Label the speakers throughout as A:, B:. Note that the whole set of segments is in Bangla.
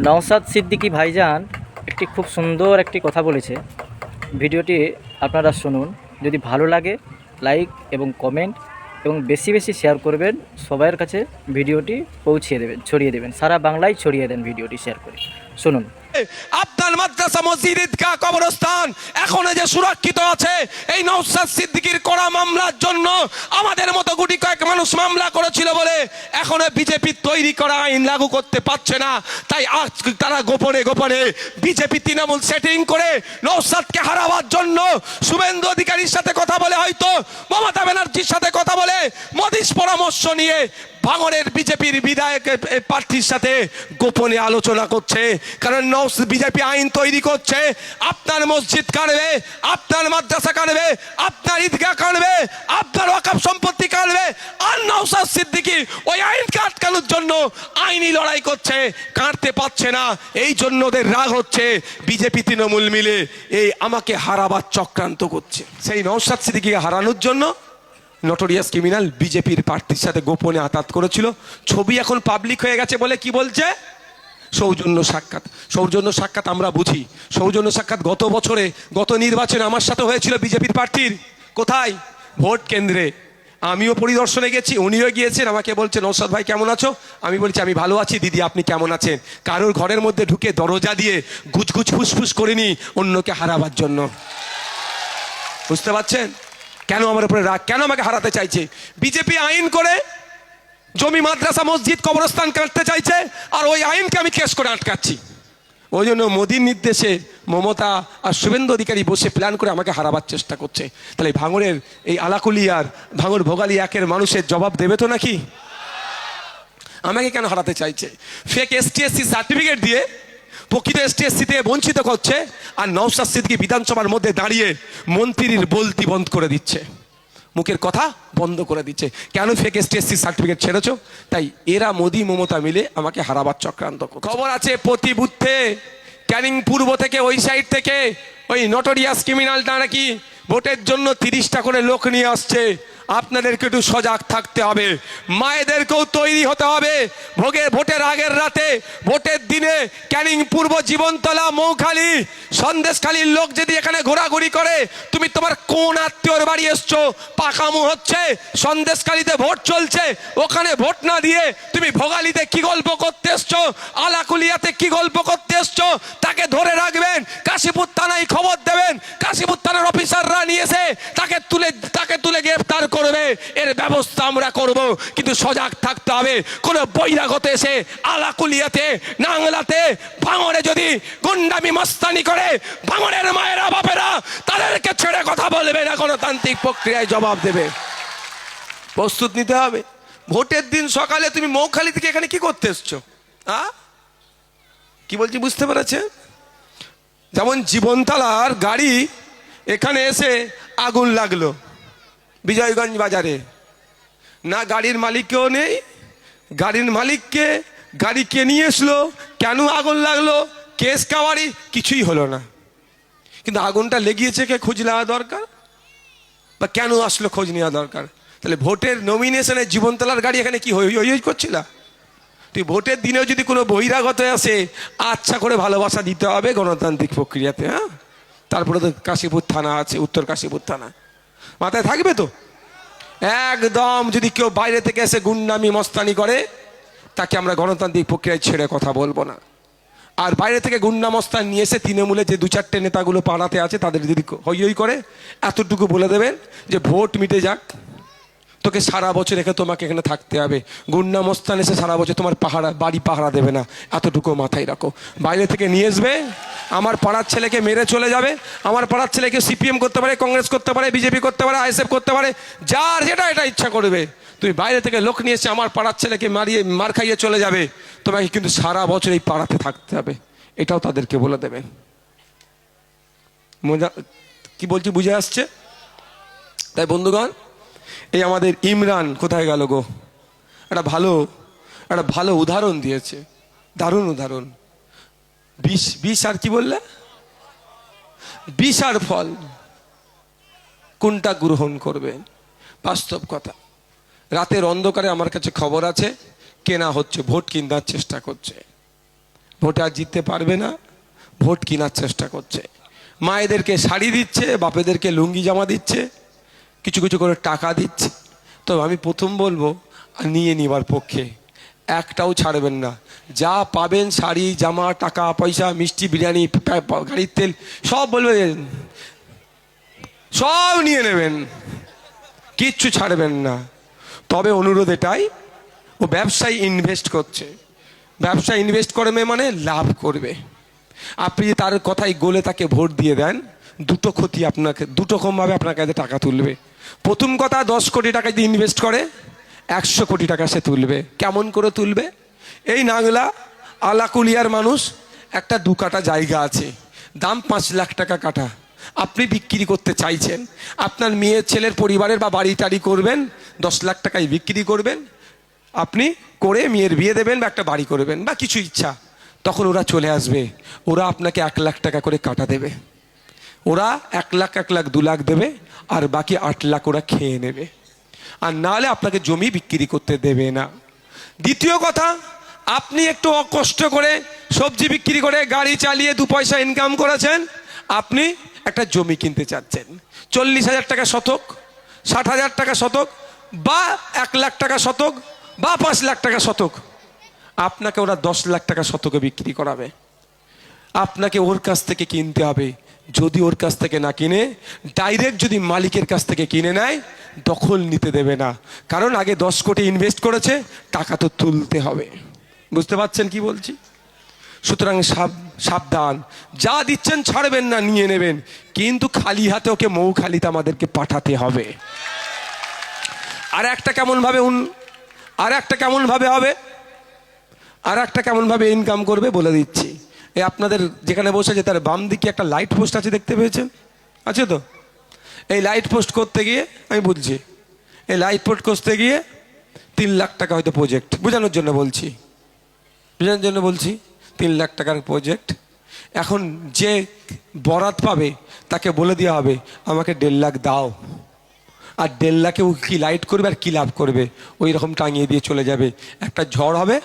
A: নওশাদ সিদ্দিকী ভাইজান একটি খুব সুন্দর একটি কথা বলেছে। ভিডিওটি আপনারা শুনুন। যদি ভালো লাগে লাইক এবং কমেন্ট এবং বেশি বেশি শেয়ার করবেন। সবার কাছে ভিডিওটি পৌঁছিয়ে দেবেন, ছড়িয়ে দেবেন, সারা বাংলায় ছড়িয়ে দেন ভিডিওটি শেয়ার করে। শুনুন।
B: আপনার মাদ্রাসা মসজিদ ঈদগাহ কবরস্থান এখনো যে সুরক্ষিত আছে, এই নওশাদ সিদ্দিকীর করা মামলার জন্য আমাদের মতো গুটি কয়েক মানুষ মামলা করেছিল বলে এখনো বিজেপি তৈরি করা আইন লাগু করতে পারছে না। তাই আজ তারা গোপনে গোপনে বিজেপি তৃণমূল সেটিং করে নওশাদকে হারাবার জন্য শুভেন্দু অধিকারীর সাথে কথা বলে, হয়তো মমতা ব্যানার্জির সাথে কথা বলে, মোদির পরামর্শ নিয়ে ভাঙড়ের বিজেপির বিধায়ক প্রার্থীর সাথে গোপনে আলোচনা করছে। কারণ বিজেপি আইন তৈরি করছে, আপনার মসজিদ কাটবে, আপনার মাদ্রাসা কাটবে, আপনার ঈদগাহ কাটবে, আপনার ওয়াকফ সম্পত্তি কাটবে। আর নওশাদ সিদ্দিকী ওই আইনকে আটকানোর জন্য আইনি লড়াই করছে, কাটতে পারছে না। এই জন্য ওদের রাগ হচ্ছে, বিজেপি তৃণমূল মিলে এই আমাকে হারাবার চক্রান্ত করছে। সেই নওশাদ সিদ্দিকীকে হারানোর জন্য নটোরিয়াস ক্রিমিনাল বিজেপির প্রার্থীর সাথে গোপনে আতাত করেছিল। ছবি এখন পাবলিক হয়ে গেছে বলে কি বলছে? সৌজন্য সাক্ষাৎ। সৌজন্য সাক্ষাৎ আমরা বুঝি। সৌজন্য সাক্ষাৎ গত বছরে, গত নির্বাচনে আমার সাথে হয়েছিল বিজেপির প্রার্থীর। কোথায়? ভোট কেন্দ্রে। আমিও পরিদর্শনে গেছি, উনিও গিয়েছেন। আমাকে বলছে, নওশাদ ভাই কেমন আছো? আমি বলছি আমি ভালো আছি। দিদি আপনি কেমন আছেন? কারোর ঘরের মধ্যে ঢুকে দরজা দিয়ে গুজগুজ ফুসফুস করিনি অন্যকে হারাবার জন্য। বুঝতে পারছেন কেন আমার উপরে রাগ, কেন আমাকে হারাতে চাইছে? বিজেপি আইন করে জমি, মাদ্রাসা, মসজিদ, কবরস্থান কাটতে চাইছে, আর ওই আইনকে আমি কেস করে আটকাচ্ছি। ওই জন্য মোদির নির্দেশে মমতা আর শুভেন্দু অধিকারী বসে প্ল্যান করে আমাকে হারাবার চেষ্টা করছে। তাহলে ভাঙড়ের এই আলাকুলিয়ার, ভাঙড় ভোগালী একের মানুষের জবাব দেবে তো নাকি? আমাকে কেন হারাতে চাইছে? ফেক ST/SC সার্টিফিকেট দিয়ে প্রকৃত ST/SC থেকে বঞ্চিত করছে, আর নওশাদ সিদ্দিকী বিধানসভার মধ্যে দাঁড়িয়ে মন্ত্রীর বলতি বন্ধ করে দিচ্ছে, মুখের কথা বন্ধ করে দিচ্ছে। কেন ফেক ST/SC সার্টিফিকেট ছেড়েছো? তাই এরা মোদি মমতা মিলে আমাকে হারাবার চক্রান্ত করছে। খবর আছে প্রতি বুথে ক্যানিং পূর্ব থেকে ওই সাইড থেকে ওই নটোরিয়াস ক্রিমিনালটা নাকি ভোটের জন্য 30টা করে লোক নিয়ে আসছে। আপনাদেরকে একটু সজাগ থাকতে হবে, মায়েদেরকেও তৈরি হতে হবে। ভোটের আগের রাতে, ভোটের দিনে ক্যানিং পূর্ব, জীবনতলা, মৌখালি, সন্দেশখালীর লোক যদি এখানে ঘোরাঘুরি করে, তুমি তোমার কোন আত্মীয়র বাড়ি এসছো? পাকামু হচ্ছে, সন্দেশখালীতে ভোট চলছে, ওখানে ভোট না দিয়ে তুমি ভোগালীতে কি গল্প করতে এসছো, আলাকুলিয়াতে কি গল্প করতে এসছো? তাকে ধরে রাখবেন, কাশীপুর থানায় খবর দেবেন, কাশীপুর থানার অফিসাররা নিয়ে এসে তাকে তুলে গ্রেফতার করবে। এর ব্যবস্থা আমরা করব, কিন্তু সজাগ থাকতে হবে। কোন বৈরাগত এসে আলাকুলিয়াতে, নাংলাতে, ভাঙড়ে যদি গুন্ডামি মস্তানি করে, ভাঙড়ের মায়েরা বাপেরা তাদেরকে ছেড়ে কথা বলবে না, গণতান্ত্রিক প্রক্রিয়ায় জবাব দেবে। প্রস্তুত নিতে হবে। ভোটের দিন সকালে তুমি মৌখালি থেকে এখানে কি করতে এসছো? কি বলছি বুঝতে পেরেছে? যেমন জীবনতলার গাড়ি এখানে এসে আগুন লাগলো বিজয়গঞ্জ বাজারে, না গাড়ির মালিককেও নেই, গাড়ির মালিককে, গাড়ি কে নিয়ে এসলো, কেন আগুন লাগলো, কেস কাওয়ারি কিছুই হলো না। কিন্তু আগুনটা লেগিয়েছে কে, খোঁজ নেওয়া দরকার, বা কেন আসলো খোঁজ নেওয়া দরকার। তাহলে ভোটের নমিনেশনে জীবনতলার গাড়ি এখানে কি হই করছিল? তুই ভোটের দিনেও যদি কোনো বহিরাগত আসে, আচ্ছা করে ভালোবাসা দিতে হবে গণতান্ত্রিক প্রক্রিয়াতে। তারপরে তো কাশীপুর থানা আছে, উত্তর কাশীপুর থানা, মাথায় থাকবে তো। একদম যদি কেউ বাইরে থেকে এসে গুন্ডামি মস্তানি করে, তাকে আমরা গণতান্ত্রিক প্রক্রিয়ায় ছেড়ে কথা বলবো না। আর বাইরে থেকে গুন্ডা মস্তান নিয়ে এসে তৃণমূলে যে 2-4টে নেতাগুলো পাড়াতে আছে, তাদের যদি হই করে এতটুকু বলে দেবেন যে ভোট মিটে যাক, তোকে সারা বছর তোমাকে এখানে থাকতে হবে। গুন্ডা মস্তান এসে সারা বছর তোমার বাড়ি পাহারা দেবে না, এতটুকু মাথায় রাখো। বাইরে থেকে নিয়ে আসবে, আমার পাড়ার ছেলেকে মেরে চলে যাবে। আমার পাড়ার ছেলেকে CPM করতে পারে, কংগ্রেস করতে পারে, বিজেপি করতে পারে, ISF করতে পারে, যার যেটা এটা ইচ্ছা করবে। তুমি বাইরে থেকে লোক নিয়ে এসে আমার পাড়ার ছেলেকে মার খাইয়ে চলে যাবে, তোমাকে কিন্তু সারা বছর এই পাড়াতে থাকতে হবে। এটাও তাদেরকে বলে দেবে। কি বলছি বুঝে আসছে? তাই বন্ধুগণ, এই আমাদের ইমরান কোথায় গেল গো? একটা ভালো উদাহরণ দিয়েছে, দারুণ উদাহরণ। বিষ আর কি বললে? বিষ আর ফল কোনটা গ্রহণ করবে? বাস্তব কথা। রাতের অন্ধকারে আমার কাছে খবর আছে কেনা হচ্ছে, ভোট কিনবার চেষ্টা করছে। ভোটে আর জিততে পারবে না, ভোট কেনার চেষ্টা করছে। মায়েদেরকে শাড়ি দিচ্ছে, বাপেদেরকে লুঙ্গি জামা দিচ্ছে, কিছু কিছু করে টাকা দিচ্ছে। তো আমি প্রথম বলবো নিয়ে নিবার পক্ষে, একটাও ছাড়বেন না। যা পাবেন শাড়ি জামা টাকা পয়সা মিষ্টি বিরিয়ানি গাড়ির তেল সব বলবেন, সব নিয়ে নেবেন, কিচ্ছু ছাড়বেন না। তবে অনুরোধ এটাই, ও ব্যবসায় ইনভেস্ট করছে, ব্যবসায় ইনভেস্ট করবে মানে লাভ করবে। আপনি তার কথাই গোলে তাকে ভোট দিয়ে দেন, দুটো ক্ষতি আপনাকে, দুটো রকমভাবে আপনার কাছে টাকা তুলবে। প্রথম কথা, 10 কোটি টাকা যদি ইনভেস্ট করে 100 কোটি টাকা সে তুলবে। কেমন করে তুলবে? এই নাংলা আলাকুলিয়ার মানুষ, একটা 2 কাঠা জায়গা আছে, দাম 5 লাখ টাকা কাঠা, আপনি বিক্রি করতে চাইছেন। আপনার মেয়ের ছেলের পরিবারের বা বাড়ি টাড়ি করবেন, 10 লাখ টাকায় বিক্রি করবেন, আপনি করে মেয়ের বিয়ে দেবেন বা একটা বাড়ি করবেন বা কিছু ইচ্ছা। তখন ওরা চলে আসবে, ওরা আপনাকে 1 লাখ টাকা করে কাটা দেবে। ওরা 1 লাখ 1 লাখ 2 লাখ দেবে, আর বাকি 8 লাখ ওরা খেয়ে নেবে। আর নাহলে আপনাকে জমি বিক্রি করতে দেবে না। দ্বিতীয় কথা, আপনি একটু কষ্ট করে সবজি বিক্রি করে গাড়ি চালিয়ে 2 পয়সা ইনকাম করেছেন, আপনি একটা জমি কিনতে চাচ্ছেন, 40,000 টাকা শতক, 60,000 টাকা শতক, বা 1 লাখ টাকা শতক, বা 5 লাখ টাকা শতক। আপনাকে ওরা 10 লাখ টাকা শতকে বিক্রি করাবে, আপনাকে ওর কাছ থেকে কিনতে হবে। যদি ওর কাছ থেকে না কিনে ডাইরেক্ট যদি মালিকের কাছ থেকে কিনে নেয়, দখল নিতে দেবে না। কারণ আগে 10 কোটি ইনভেস্ট করেছে, টাকা তো তুলতে হবে। বুঝতে পারছেন কি বলছি? সুতরাং সাবধান, যা দিচ্ছেন ছাড়বেন না, নিয়ে নেবেন, কিন্তু খালি হাতে ওকে মৌখালিতে আমাদেরকে পাঠাতে হবে। আর একটা কেমন ভাবে হবে, আর একটা কেমন ভাবে ইনকাম করবে বলে দিচ্ছি। এই আপনাদের যেখানে বসে আছে তার বাম দিকে একটা লাইট পোস্ট আছে, দেখতে পেয়েছেন? আছে তো? এই লাইট পোস্ট করতে গিয়ে আমি বুঝছি, এই লাইট পোস্ট করতে গিয়ে 3 লাখ টাকা হয়তো প্রজেক্ট, বোঝানোর জন্য বলছি 3 লাখ টাকার প্রজেক্ট। এখন যে বরাত পাবে তাকে বলে দেওয়া হবে আমাকে 1.5 লাখ দাও, আর 1.5 লাখে ও কি লাইট করবে আর কি লাভ করবে, ওই রকম টাঙিয়ে দিয়ে চলে যাবে। একটা ঝড় হবে,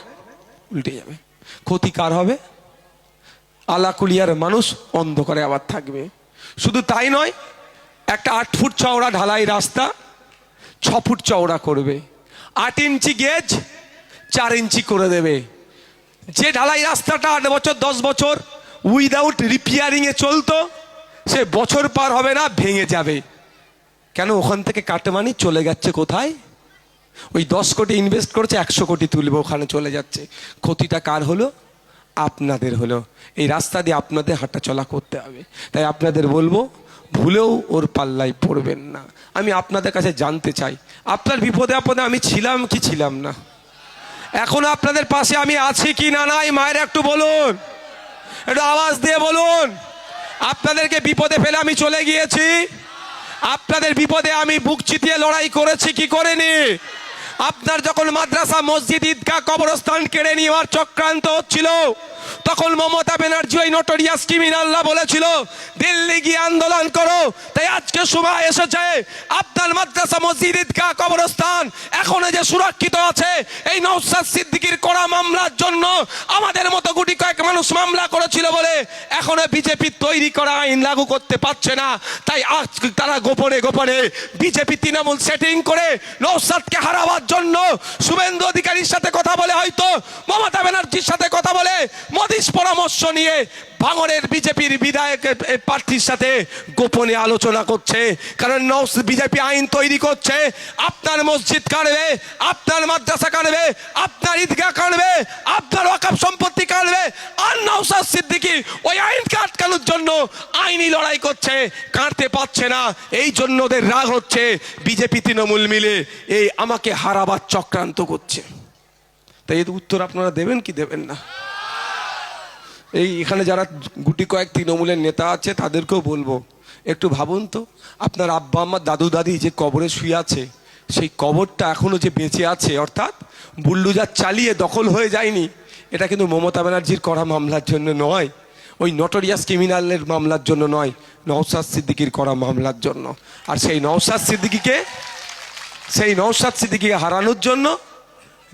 B: উল্টে যাবে। ক্ষতি কার হবে? আলাকুলিয়ার মানুষ অন্ধকারে আবার থাকবে। শুধু তাই নয়, একটা 8 ফুট চওড়া ঢালাই রাস্তা 6 ফুট চওড়া করবে, 8 ইঞ্চি গেজ 4 ইঞ্চি করে দেবে। যে ঢালাই রাস্তাটা 8 বছর 10 বছর উইদাউট রিপেয়ারিং এ চলতো, সে বছর পার হবে না, ভেঙে যাবে। কেন? ওখান থেকে কাটমানি চলে যাচ্ছে কোথায়? ওই 10 কোটি ইনভেস্ট করেছে, 100 কোটি তুলবে, ওখানে চলে যাচ্ছে। ক্ষতিটা কার হলো? আপনাদের হলো। এই রাস্তা দিয়ে আপনাদের হাঁটা চলা করতে হবে। তাই আপনাদের বলবো, ভুলেও ওর পাল্লায় পড়বেন না। আমি আপনাদের কাছে জানতে চাই, আপনার বিপদে আপদে আমি ছিলাম কি ছিলাম না? এখন আপনাদের পাশে আমি আছি কি না নাই? মায়ের একটু বলুন, একটু আওয়াজ দিয়ে বলুন। আপনাদেরকে বিপদে ফেলে আমি চলে গিয়েছি? আপনাদের বিপদে আমি বুক চিতিয়ে লড়াই করেছি কি করিনি? আপনার যখন মাদ্রাসা মসজিদ ঈদগাহ কবরস্থান কেড়ে নেওয়ার চক্রান্ত হচ্ছিল, তখন মমতা ব্যানার্জি ওই নোটরিয়াস ক্রিমিনালরা বলেছিল দিল্লি গিয়ে আন্দোলন করো। তাই আজকে সময় এসেছে, আপনার মাদ্রাসা মসজিদ ঈদগাহ কবরস্থান এখনো যে সুরক্ষিত আছে, এই নওশাদ সিদ্দিকীর করা মামলার জন্য আমাদের মতো গুটি কয়েক মানুষ মামলা করেছিল বলে এখনো বিজেপি তৈরি করা আইন লাগু করতে পারছে না। তাই আজ তারা গোপনে গোপনে বিজেপি তৃণমূল সেটিং করে নওশাদকে হারাবার জন্য শুভেন্দু অধিকারীর সাথে কথা বলে, হয়তো মমতা ব্যানার্জির সাথে কথা বলে, মোদির পরামর্শ নিয়ে ভাঙড়ের বিজেপির বিধায়ক প্রার্থীর সাথে গোপনে আলোচনা করছে। কারণ বিজেপি আইন তৈরি করছে, আপনার মসজিদ কাটবে, আপনার মাদ্রাসা কাটবে, আপনার ঈদগাহ কাটবে, আপনার ওয়াকফ সম্পত্তি কাটবে। আর নওশাদ সিদ্দিকী ওই আইনকে আটকানোর জন্য আইনি লড়াই করছে, কাটতে পারছে না। এই জন্য ওদের রাগ হচ্ছে, বিজেপি তৃণমূল মিলে এই আমাকে হারাবার চক্রান্ত করছে। তাই এর উত্তর আপনারা দেবেন কি দেবেন না? এই এখানে যারা গুটি কয়েক তৃণমূলের নেতা আছে তাদেরকেও বলবো, একটু ভাবুন তো, আপনার আব্বা আমার দাদু দাদি যে কবরে শুয়ে আছে, সেই কবরটা এখনো যে বেঁচে আছে, অর্থাৎ বুল্ডোজার চালিয়ে দখল হয়ে যায়নি, এটা কিন্তু মমতা ব্যানার্জির করা মামলার জন্য নয়, ওই নটোরিয়াস ক্রিমিনালের মামলার জন্য নয়, নওশাদ সিদ্দিকীর করা মামলার জন্য। আর সেই নওশাদ সিদ্দিকীকে হারানোর জন্য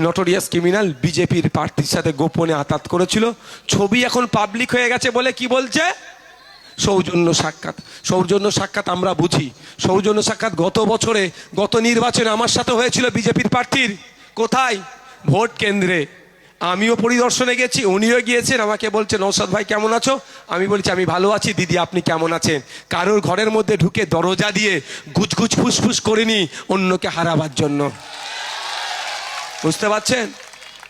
B: নটোরিয়াস ক্রিমিনাল বিজেপির প্রার্থীর সাথে গোপনে আতাত করেছিল। ছবি এখন পাবলিক হয়ে গেছে বলে কি বলছে? সৌজন্য সাক্ষাৎ। সৌজন্য সাক্ষাৎ আমরা বুঝি। সৌজন্য সাক্ষাৎ গত বছরে, গত নির্বাচনে আমার সাথে হয়েছিল বিজেপির প্রার্থীর। কোথায়? ভোট কেন্দ্রে। আমিও পরিদর্শনে গেছি, উনিও গিয়েছেন। আমাকে বলছে, নওশাদ ভাই কেমন আছো? আমি বলছি আমি ভালো আছি। দিদি আপনি কেমন আছেন? কারোর ঘরের মধ্যে ঢুকে দরজা দিয়ে গুজগুজ ফুসফুস করিনি অন্যকে হারাবার জন্য। বুঝতে পারছেন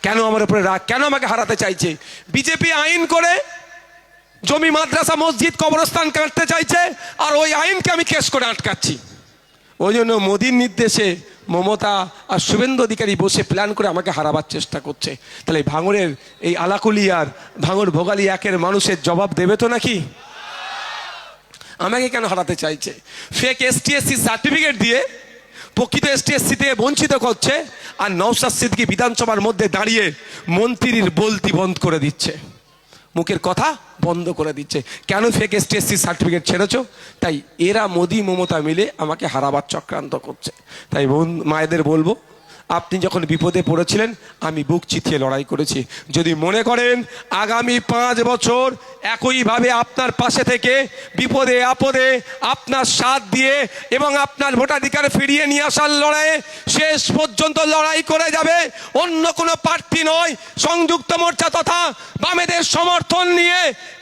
B: কেন আমার উপরে রাগ, কেন আমাকে হারাতে চাইছে? বিজেপি আইন করে জমি, মাদ্রাসা, মসজিদ, কবরস্থান কাটতে চাইছে, আর ওই আইনকে আমি কেস করে আটকাচ্ছি। ওই জন্য মোদীর নির্দেশে মমতা আর শুভেন্দু অধিকারী বসে প্ল্যান করে আমাকে হারাবার চেষ্টা করছে। তাহলে ভাঙড়ের এই আলাকুলিয়ার, ভাঙড় ভোগালী একের মানুষের জবাব দেবে তো নাকি? আমাকে কেন হারাতে চাইছে? ফেক ST/SC সার্টিফিকেট দিয়ে প্রকৃত ST/SC থেকে বঞ্চিত করছে, আর নওশাদ সিদ্দিকী বিধানসভার মধ্যে দাঁড়িয়ে মন্ত্রীর বলতি বন্ধ করে দিচ্ছে, মুখের কথা বন্ধ করে দিচ্ছে। কেন ফেক ST/SC সার্টিফিকেট ছেড়েছো? তাই এরা মোদি মমতা মিলে আমাকে হারাবার চক্রান্ত করছে। তাই মায়েদের বলবো, আপনি যখন বিপদে পড়েছিলেন আমি বুক চিতিয়ে লড়াই করেছি। যদি মনে করেন আগামী 5 বছর একইভাবে আপনার পাশে থেকে বিপদে আপদে আপনার সাথ দিয়ে এবং আপনার ভোটাধিকার ফিরিয়ে নিয়ে আসার লড়াইয়ে শেষ পর্যন্ত লড়াই করে যাবে, অন্য কোনো প্রার্থী নয়, সংযুক্ত মোর্চা তথা বামেদের সমর্থন নিয়ে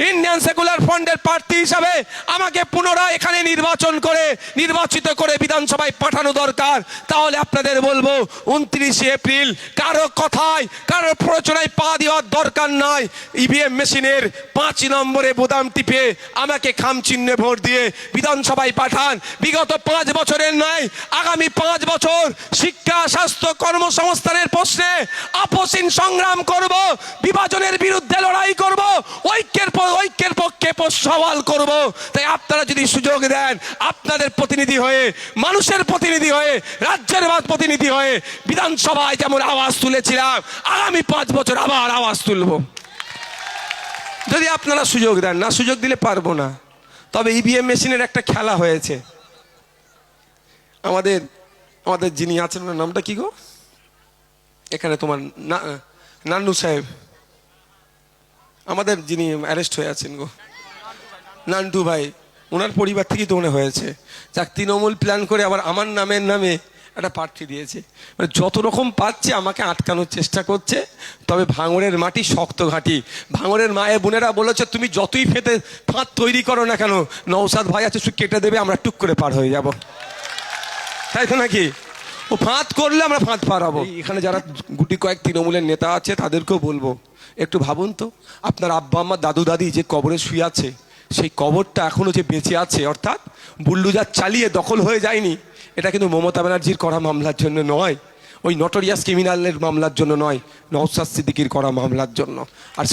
B: ইন্ডিয়ান সেকুলার ফ্রন্টের প্রার্থী হিসাবে আমাকে পুনরায় এখানে নির্বাচিত করে বিধানসভায় পাঠানো দরকার। তাহলে আপনাদের বলবো 29 এপ্রিল কারো কথায়, কারো প্ররোচনায় পা দেওয়ার দরকার নাই। EVM মেশিনের 5 নম্বরে বোতাম টিপে আমাকে খাম চিহ্নে ভোট দিয়ে বিধানসভায় পাঠান। বিগত 5 বছরের নয়, আগামী 5 বছর শিক্ষা, স্বাস্থ্য, কর্মসংস্থানের প্রশ্নে আপসীন সংগ্রাম করব, বিভাজনের বিরুদ্ধে লড়াই করব, ঐক্যের পক্ষে সওয়াল করব। তাই আপনারা যদি সুযোগ দেন, আপনাদের প্রতিনিধি হয়ে, মানুষের প্রতিনিধি হয়ে, রাজ্যের প্রতিনিধি হয়ে বিধানসভায় যেমন আওয়াজ তুলেছিলাম, আগামী 5 বছর আবার আওয়াজ তুলব, যদি আপনারা সুযোগ দেন। না সুযোগ দিলে পারবো না। তবে EVM মেশিনের একটা খেলা হয়েছে। আমাদের যিনি আছেন, ওনার নামটা কি গো? এখানে তোমার নান্নু সাহেব, আমাদের যিনি অ্যারেস্ট হয়ে আছেন গো, নান্টু ভাই, ওনার পরিবার থেকেই তো মনে হয়েছে। যাক, তৃণমূল প্ল্যান করে আবার আমার নামে একটা প্রার্থী দিয়েছে। মানে যত রকম পাচ্ছে আমাকে আটকানোর চেষ্টা করছে। তবে ভাঙড়ের মাটি শক্ত ঘাঁটি। ভাঙড়ের মায়ের বোনেরা বলেছে, তুমি যতই ফাঁদ তৈরি করো না কেন, নওশাদ ভাই আছে, শুধু কেটে দেবে, আমরা টুক করে পার হয়ে যাব। তাই তো নাকি? ও ফাঁদ করলে আমরা ফাঁদ পার হবো। এখানে যারা গুটি কয়েক তৃণমূলের নেতা আছে তাদেরকেও বলবো, একটু ভাবুন তো, আপনার আব্বা আম্মা, দাদু দাদি যে কবরে শুয়ে আছে, সেই কবরটা এখনো যে বেঁচে আছে, অর্থাৎ বুল্ডুজার চালিয়ে দখল হয়ে যায়নি, এটা কিন্তু মমতা ব্যানার্জির করা মামলার জন্য নয়, ওই নটোরিয়াস ক্রিমিনালের মামলার জন্য নয়, নওশাদ সিদ্দিকীর করা মামলার জন্য। আর